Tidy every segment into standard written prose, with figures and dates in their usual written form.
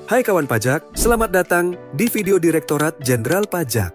Hai kawan pajak, selamat datang di video Direktorat Jenderal Pajak.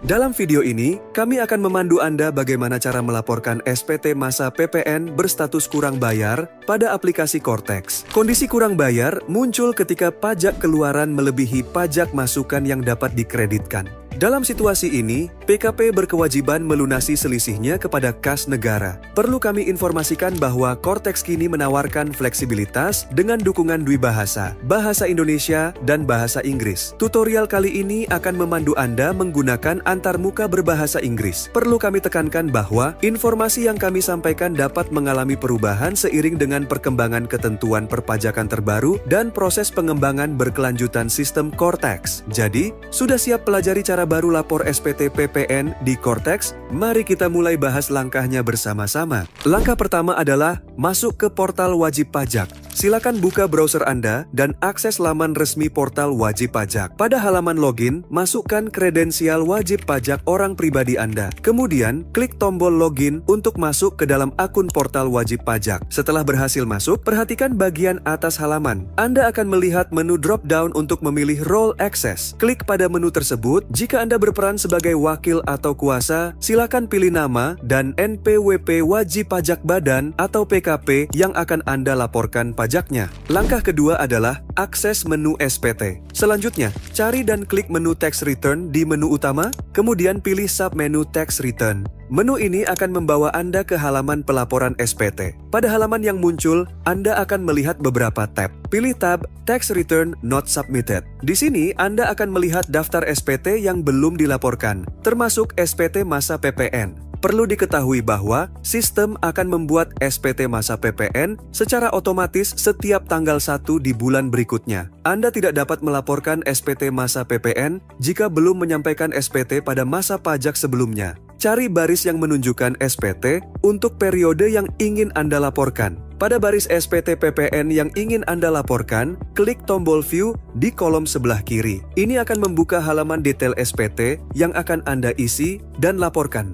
Dalam video ini, kami akan memandu Anda bagaimana cara melaporkan SPT masa PPN berstatus kurang bayar pada aplikasi Cortex. Kondisi kurang bayar muncul ketika pajak keluaran melebihi pajak masukan yang dapat dikreditkan. Dalam situasi ini, PKP berkewajiban melunasi selisihnya kepada kas negara. Perlu kami informasikan bahwa Cortex kini menawarkan fleksibilitas dengan dukungan dwibahasa, bahasa Indonesia, dan bahasa Inggris. Tutorial kali ini akan memandu Anda menggunakan antarmuka berbahasa Inggris. Perlu kami tekankan bahwa informasi yang kami sampaikan dapat mengalami perubahan seiring dengan perkembangan ketentuan perpajakan terbaru dan proses pengembangan berkelanjutan sistem Cortex. Jadi, sudah siap pelajari cara baru lapor SPT PPN di Cortex? Mari kita mulai bahas langkahnya bersama-sama. Langkah pertama adalah masuk ke portal wajib pajak. Silakan buka browser Anda dan akses laman resmi portal wajib pajak. Pada halaman login, masukkan kredensial wajib pajak orang pribadi Anda. Kemudian, klik tombol login untuk masuk ke dalam akun portal wajib pajak. Setelah berhasil masuk, perhatikan bagian atas halaman. Anda akan melihat menu drop-down untuk memilih role access. Klik pada menu tersebut. Jika Anda berperan sebagai wakil atau kuasa, silakan pilih nama dan NPWP wajib pajak badan atau PKP yang akan Anda laporkan pajaknya. Langkah kedua adalah akses menu SPT. Selanjutnya, cari dan klik menu Tax Return di menu utama, kemudian pilih submenu Tax Return. Menu ini akan membawa Anda ke halaman pelaporan SPT. Pada halaman yang muncul, Anda akan melihat beberapa tab. Pilih tab Tax Return Not Submitted. Di sini, Anda akan melihat daftar SPT yang belum dilaporkan, termasuk SPT masa PPN. Perlu diketahui bahwa sistem akan membuat SPT masa PPN secara otomatis setiap tanggal 1 di bulan berikutnya. Anda tidak dapat melaporkan SPT masa PPN jika belum menyampaikan SPT pada masa pajak sebelumnya. Cari baris yang menunjukkan SPT untuk periode yang ingin Anda laporkan. Pada baris SPT PPN yang ingin Anda laporkan, klik tombol View di kolom sebelah kiri. Ini akan membuka halaman detail SPT yang akan Anda isi dan laporkan.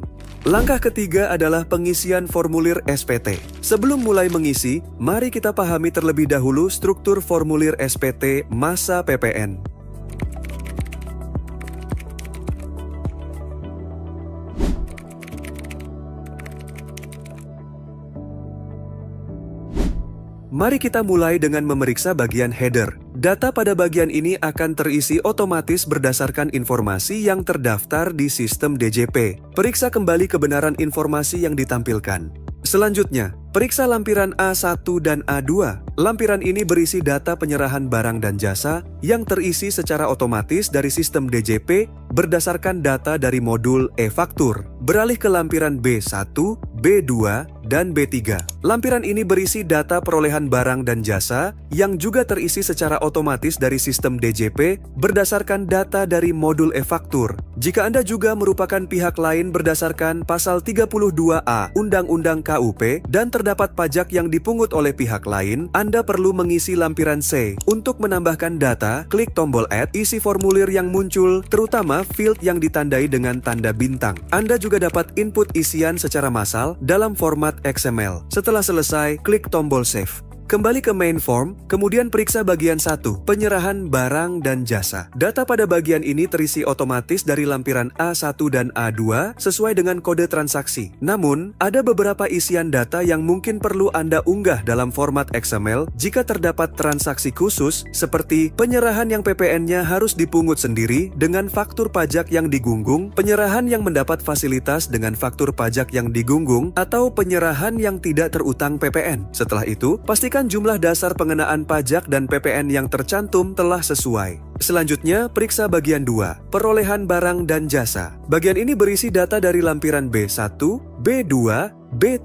Langkah ketiga adalah pengisian formulir SPT. Sebelum mulai mengisi, mari kita pahami terlebih dahulu struktur formulir SPT masa PPN. Mari kita mulai dengan memeriksa bagian header. Data pada bagian ini akan terisi otomatis berdasarkan informasi yang terdaftar di sistem DJP. Periksa kembali kebenaran informasi yang ditampilkan. Selanjutnya, periksa lampiran A1 dan A2. Lampiran ini berisi data penyerahan barang dan jasa yang terisi secara otomatis dari sistem DJP berdasarkan data dari modul e-faktur. Beralih ke lampiran B1, B2, dan B3. Lampiran ini berisi data perolehan barang dan jasa yang juga terisi secara otomatis dari sistem DJP berdasarkan data dari modul e-faktur. Jika Anda juga merupakan pihak lain berdasarkan pasal 32A Undang-Undang KUP dan terdapat pajak yang dipungut oleh pihak lain, Anda perlu mengisi lampiran C. Untuk menambahkan data, klik tombol Add, isi formulir yang muncul, terutama field yang ditandai dengan tanda bintang. Anda juga dapat input isian secara massal dalam format XML. Setelah selesai, klik tombol Save. Kembali ke main form, kemudian periksa bagian 1, penyerahan barang dan jasa. Data pada bagian ini terisi otomatis dari lampiran A1 dan A2 sesuai dengan kode transaksi. Namun, ada beberapa isian data yang mungkin perlu Anda unggah dalam format XML jika terdapat transaksi khusus seperti penyerahan yang PPN-nya harus dipungut sendiri dengan faktur pajak yang digunggung, penyerahan yang mendapat fasilitas dengan faktur pajak yang digunggung, atau penyerahan yang tidak terutang PPN. Setelah itu, pastikan jumlah dasar pengenaan pajak dan PPN yang tercantum telah sesuai. Selanjutnya, periksa bagian 2, perolehan barang dan jasa. Bagian ini berisi data dari lampiran B1, B2, B3,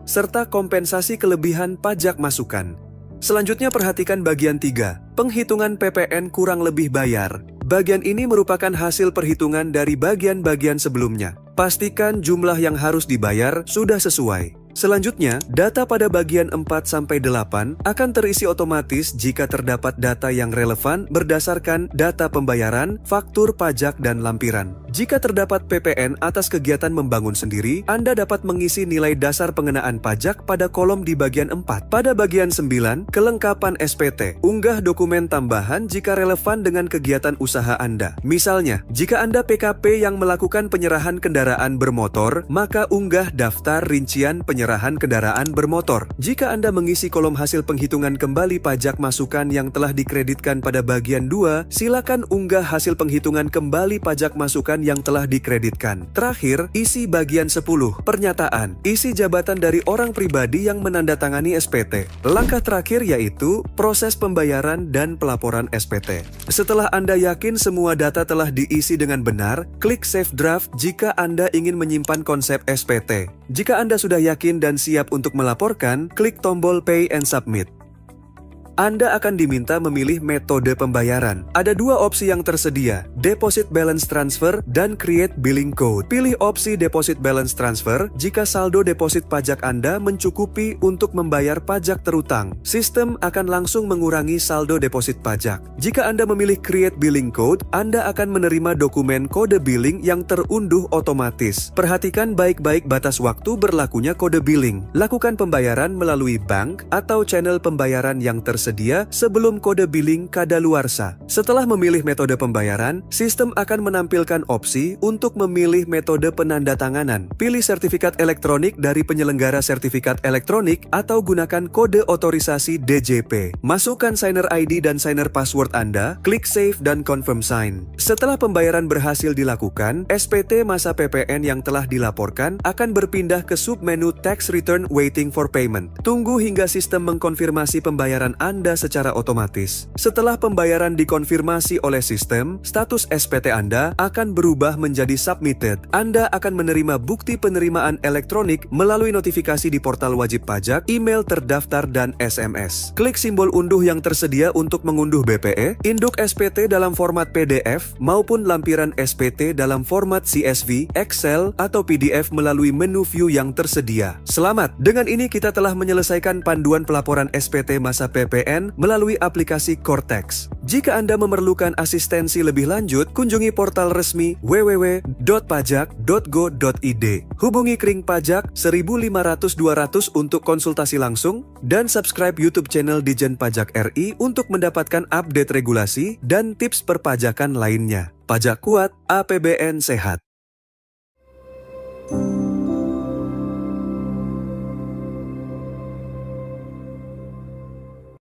serta kompensasi kelebihan pajak masukan. Selanjutnya perhatikan bagian 3, penghitungan PPN kurang lebih bayar. Bagian ini merupakan hasil perhitungan dari bagian-bagian sebelumnya. Pastikan jumlah yang harus dibayar sudah sesuai. Selanjutnya, data pada bagian 4-8 akan terisi otomatis jika terdapat data yang relevan berdasarkan data pembayaran, faktur pajak, dan lampiran. Jika terdapat PPN atas kegiatan membangun sendiri, Anda dapat mengisi nilai dasar pengenaan pajak pada kolom di bagian 4. Pada bagian 9, kelengkapan SPT. Unggah dokumen tambahan jika relevan dengan kegiatan usaha Anda. Misalnya, jika Anda PKP yang melakukan penyerahan kendaraan bermotor, maka unggah daftar rincian penyerahan kendaraan bermotor. Jika Anda mengisi kolom hasil penghitungan kembali pajak masukan yang telah dikreditkan pada bagian 2, silakan unggah hasil penghitungan kembali pajak masukan yang telah dikreditkan. Terakhir, isi bagian 10, pernyataan. Isi jabatan dari orang pribadi yang menandatangani SPT. Langkah terakhir yaitu proses pembayaran dan pelaporan SPT. Setelah Anda yakin semua data telah diisi dengan benar, klik Save Draft jika Anda ingin menyimpan konsep SPT. Jika Anda sudah yakin dan siap untuk melaporkan, klik tombol Pay and Submit. Anda akan diminta memilih metode pembayaran. Ada dua opsi yang tersedia, Deposit Balance Transfer dan Create Billing Code. Pilih opsi Deposit Balance Transfer jika saldo deposit pajak Anda mencukupi untuk membayar pajak terutang. Sistem akan langsung mengurangi saldo deposit pajak. Jika Anda memilih Create Billing Code, Anda akan menerima dokumen kode billing yang terunduh otomatis. Perhatikan baik-baik batas waktu berlakunya kode billing. Lakukan pembayaran melalui bank atau channel pembayaran yang tersedia sebelum kode billing kadaluarsa. Setelah memilih metode pembayaran, sistem akan menampilkan opsi untuk memilih metode penandatanganan. Pilih sertifikat elektronik dari penyelenggara sertifikat elektronik atau gunakan kode otorisasi DJP. Masukkan signer ID dan signer password Anda, klik Save dan Confirm Sign. Setelah pembayaran berhasil dilakukan, SPT masa PPN yang telah dilaporkan akan berpindah ke submenu Tax Return Waiting for Payment. Tunggu hingga sistem mengkonfirmasi pembayaran Anda secara otomatis. Setelah pembayaran dikonfirmasi oleh sistem, status SPT Anda akan berubah menjadi submitted. Anda akan menerima bukti penerimaan elektronik melalui notifikasi di portal wajib pajak, email terdaftar, dan SMS. Klik simbol unduh yang tersedia untuk mengunduh BPE, induk SPT dalam format PDF, maupun lampiran SPT dalam format CSV, Excel, atau PDF melalui menu view yang tersedia. Selamat! Dengan ini kita telah menyelesaikan panduan pelaporan SPT masa PPN melalui aplikasi Cortex. Jika Anda memerlukan asistensi lebih lanjut, kunjungi portal resmi www.pajak.go.id. Hubungi Kring Pajak 1500-200 untuk konsultasi langsung dan subscribe YouTube channel Dijen Pajak RI untuk mendapatkan update regulasi dan tips perpajakan lainnya. Pajak kuat, APBN sehat.